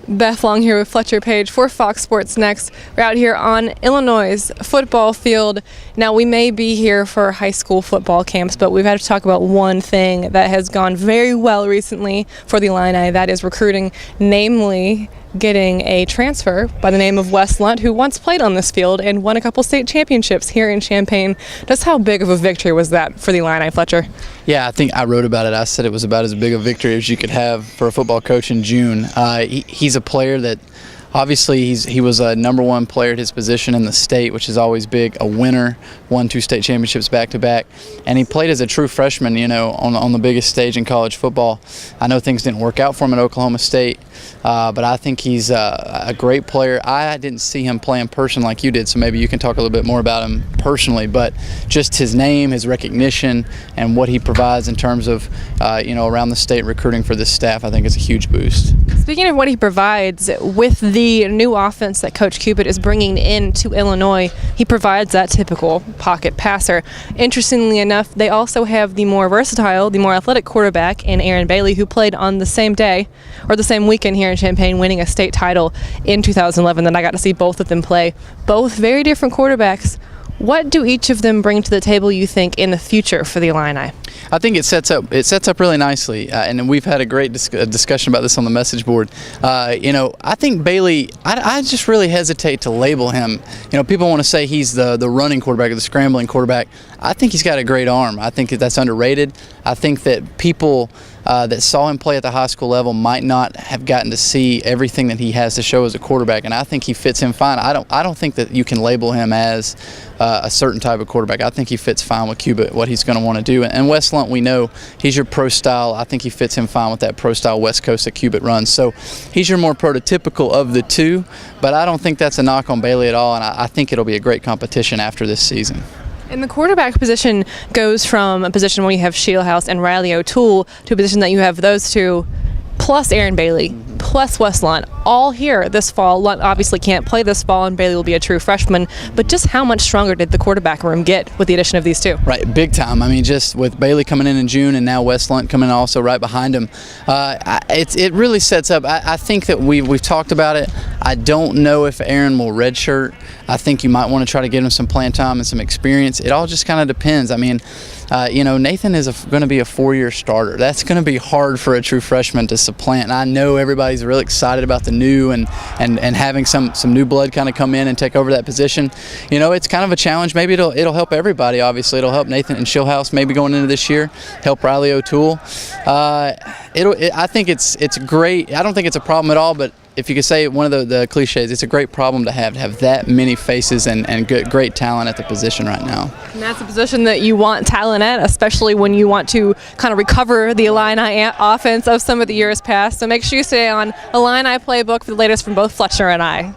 Beth Long here with Fletcher Page for Fox Sports Next. We're out here on Illinois' football field. Now, we may be here for high school football camps, but we've had to talk about one thing that has gone very well recently for the Illini. That is recruiting, namely getting a transfer by the name of Wes Lunt, who once played on this field and won a couple state championships here in Champaign. Just how big of a victory was that for the Illini, Fletcher? Yeah, I think I wrote about it. I said it was about as big a victory as you could have for a football coach in June. He's a player that obviously he was a number one player at his position in the state, which is always big, a winner, won 2 state championships back-to-back, and he played as a true freshman, you know, on the biggest stage in college football. I know things didn't work out for him at Oklahoma State, but I think he's a great player. I didn't see him play in person like you did, so maybe you can talk a little bit more about him personally, but just his name, his recognition, and what he provides in terms of, around the state recruiting for this staff, I think is a huge boost. Speaking of what he provides, with the new offense that Coach Cupid is bringing into Illinois, he provides that typical pocket passer. Interestingly enough, they also have the more versatile, the more athletic quarterback in Aaron Bailey, who played on the same day or the same weekend here in Champaign, winning a state title in 2011. Then I got to see both of them play. Both very different quarterbacks. What do each of them bring to the table, you think, in the future for the Illini? I think it sets up really nicely, and we've had a great discussion about this on the message board. I think Bailey, I just really hesitate to label him. People want to say he's the running quarterback or the scrambling quarterback. I think he's got a great arm. I think that's underrated. I think that people that saw him play at the high school level might not have gotten to see everything that he has to show as a quarterback, and I think he fits him fine. I don't think that you can label him as a certain type of quarterback. I think he fits fine with Cuba, what he's going to want to do. And Wes Lunt, we know he's your pro style. I think he fits him fine with that pro style West Coast that Cuba runs. So he's your more prototypical of the two, but I don't think that's a knock on Bailey at all, and I think it'll be a great competition after this season. And the quarterback position goes from a position where you have Shieldhouse and Riley O'Toole to a position that you have those two, plus Aaron Bailey, plus Wes Lunt, all here this fall. Lunt obviously can't play this fall, and Bailey will be a true freshman. But just how much stronger did the quarterback room get with the addition of these two? Right, big time. I mean, just with Bailey coming in June and now Wes Lunt coming in also right behind him, it really sets up. I think that we've talked about it. I don't know if Aaron will redshirt. I think you might want to try to get him some playing time and some experience. It all just kind of depends. I mean, Nathan is going to be a 4-year starter. That's going to be hard for a true freshman to supplant. And I know everybody's really excited about the new and having some new blood kind of come in and take over that position. It's kind of a challenge. Maybe it'll help everybody. Obviously, it'll help Nathan and Shieldhouse maybe going into this year. Help Riley O'Toole. I think it's great. I don't think it's a problem at all, but if you could say one of the cliches, it's a great problem to have that many faces and great talent at the position right now. And that's a position that you want talent at, especially when you want to kind of recover the Illini offense of some of the years past. So make sure you stay on Illini Playbook for the latest from both Fletcher and I.